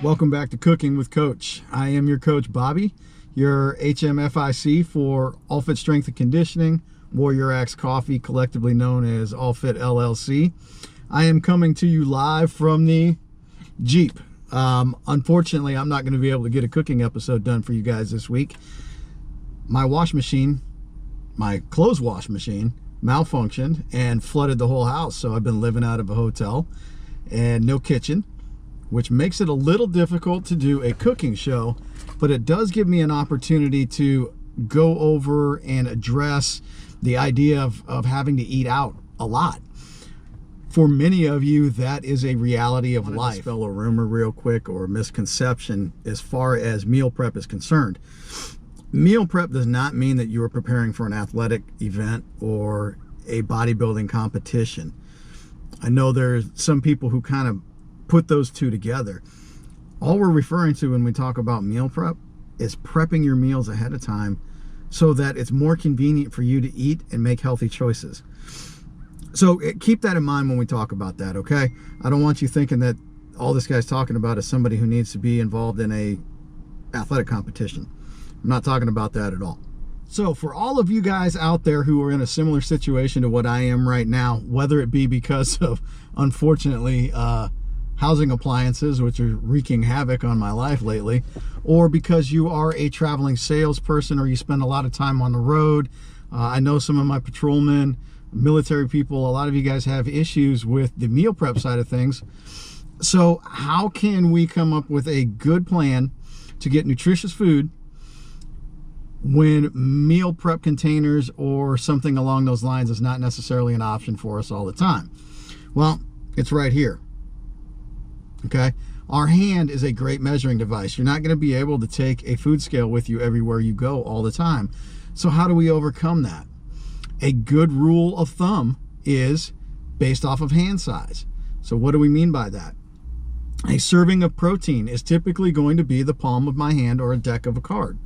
Welcome back to Cooking with Coach. I am your coach, Bobby, your HMFIC for All Fit Strength and Conditioning, Warrior Axe Coffee, collectively known as All Fit LLC. I am coming to you live from the Jeep. Unfortunately, I'm not going to be able to get a cooking episode done for you guys this week. My wash machine, my clothes wash machine, malfunctioned and flooded the whole house. So I've been living out of a hotel and no kitchen, which makes it a little difficult to do a cooking show, but it does give me an opportunity to go over and address the idea of having to eat out a lot. For many of you, that is a reality of life. Dispel a rumor real quick or a misconception as far as meal prep is concerned. Meal prep does not mean that you are preparing for an athletic event or a bodybuilding competition. I know there's some people who kind of put those two together. All we're referring to when we talk about meal prep is prepping your meals ahead of time so that it's more convenient for you to eat and make healthy choices. So keep that in mind when we talk about that, okay? I don't want you thinking that all this guy's talking about is somebody who needs to be involved in a athletic competition. I'm not talking about that at all. So for all of you guys out there who are in a similar situation to what I am right now, whether it be because of, unfortunately, housing appliances, which are wreaking havoc on my life lately, or because you are a traveling salesperson or you spend a lot of time on the road. I know some of my patrolmen, military people, a lot of you guys have issues with the meal prep side of things. So how can we come up with a good plan to get nutritious food when meal prep containers or something along those lines is not necessarily an option for us all the time? Well, it's right here. Okay, our hand is a great measuring device. You're not going to be able to take a food scale with you everywhere you go all the time. So how do we overcome that? A good rule of thumb is based off of hand size. So what do we mean by that? A serving of protein is typically going to be the palm of my hand or a deck of a card.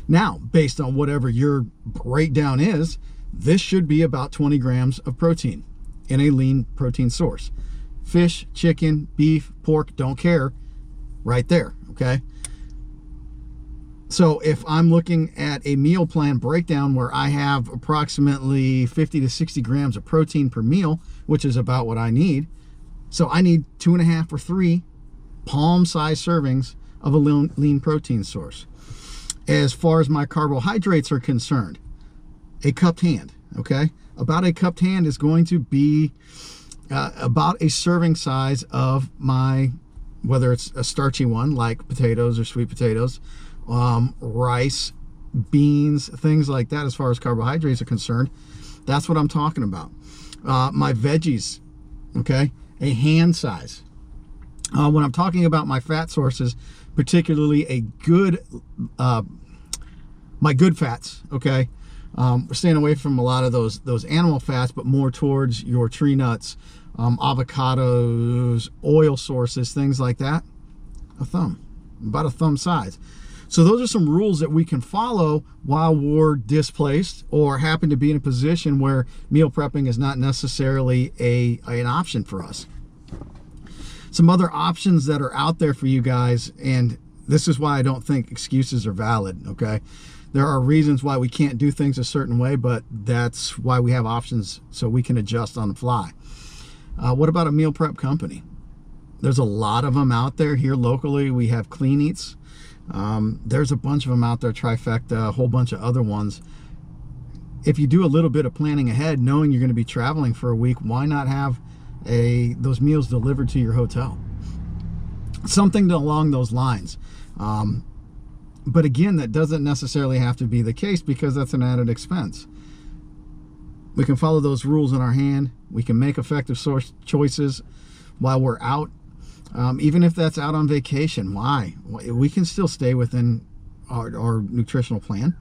Now, based on whatever your breakdown is, this should be about 20 grams of protein in a lean protein source. Fish, chicken, beef, pork, don't care, right there, okay? So if I'm looking at a meal plan breakdown where I have approximately 50 to 60 grams of protein per meal, which is about what I need, so I need 2.5 or 3 palm-sized servings of a lean protein source. As far as my carbohydrates are concerned, a cupped hand, okay? About a cupped hand is going to be about a serving size of my, whether it's a starchy one like potatoes or sweet potatoes, rice, beans, things like that. As far as carbohydrates are concerned, that's what I'm talking about. My veggies, okay, a hand size. When I'm talking about my fat sources, particularly a good, my good fats, okay, we're staying away from a lot of those animal fats, but more towards your tree nuts, avocados, oil sources, things like that. A thumb, about a thumb size. So those are some rules that we can follow while we're displaced or happen to be in a position where meal prepping is not necessarily an option for us. Some other options that are out there for you guys, and this is why I don't think excuses are valid, okay? There are reasons why we can't do things a certain way, but that's why we have options so we can adjust on the fly. What about a meal prep company? There's a lot of them out there. Here locally, we have Clean Eats. There's a bunch of them out there, Trifecta, a whole bunch of other ones. If you do a little bit of planning ahead, knowing you're going to be traveling for a week, why not have those meals delivered to your hotel? Something along those lines. But again, that doesn't necessarily have to be the case because that's an added expense. We can follow those rules in our hand. We can make effective source choices while we're out. Even if that's out on vacation, why? We can still stay within our nutritional plan.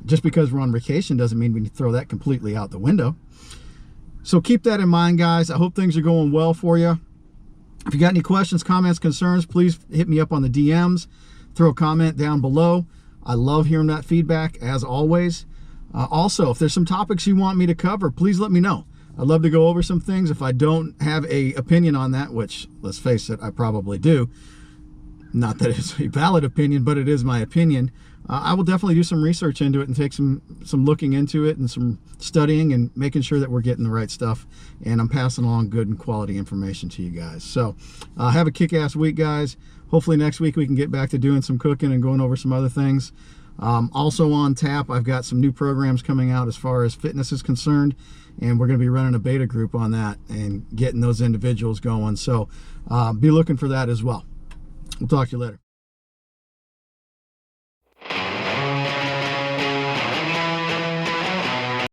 Just because we're on vacation doesn't mean we need to throw that completely out the window. So keep that in mind, guys. I hope things are going well for you. If you got any questions, comments, concerns, please hit me up on the DMs. Throw a comment down below. I love hearing that feedback, as always. Also, if there's some topics you want me to cover, please let me know. I'd love to go over some things. If I don't have an opinion on that, which, let's face it, I probably do, Not that it's a valid opinion, but it is my opinion. I will definitely do some research into it and take some looking into it and some studying and making sure that we're getting the right stuff, and I'm passing along good and quality information to you guys. So have a kick-ass week, guys. Hopefully next week we can get back to doing some cooking and going over some other things. Also on tap, I've got some new programs coming out as far as fitness is concerned, and we're going to be running a beta group on that and getting those individuals going. So be looking for that as well. We'll talk to you later.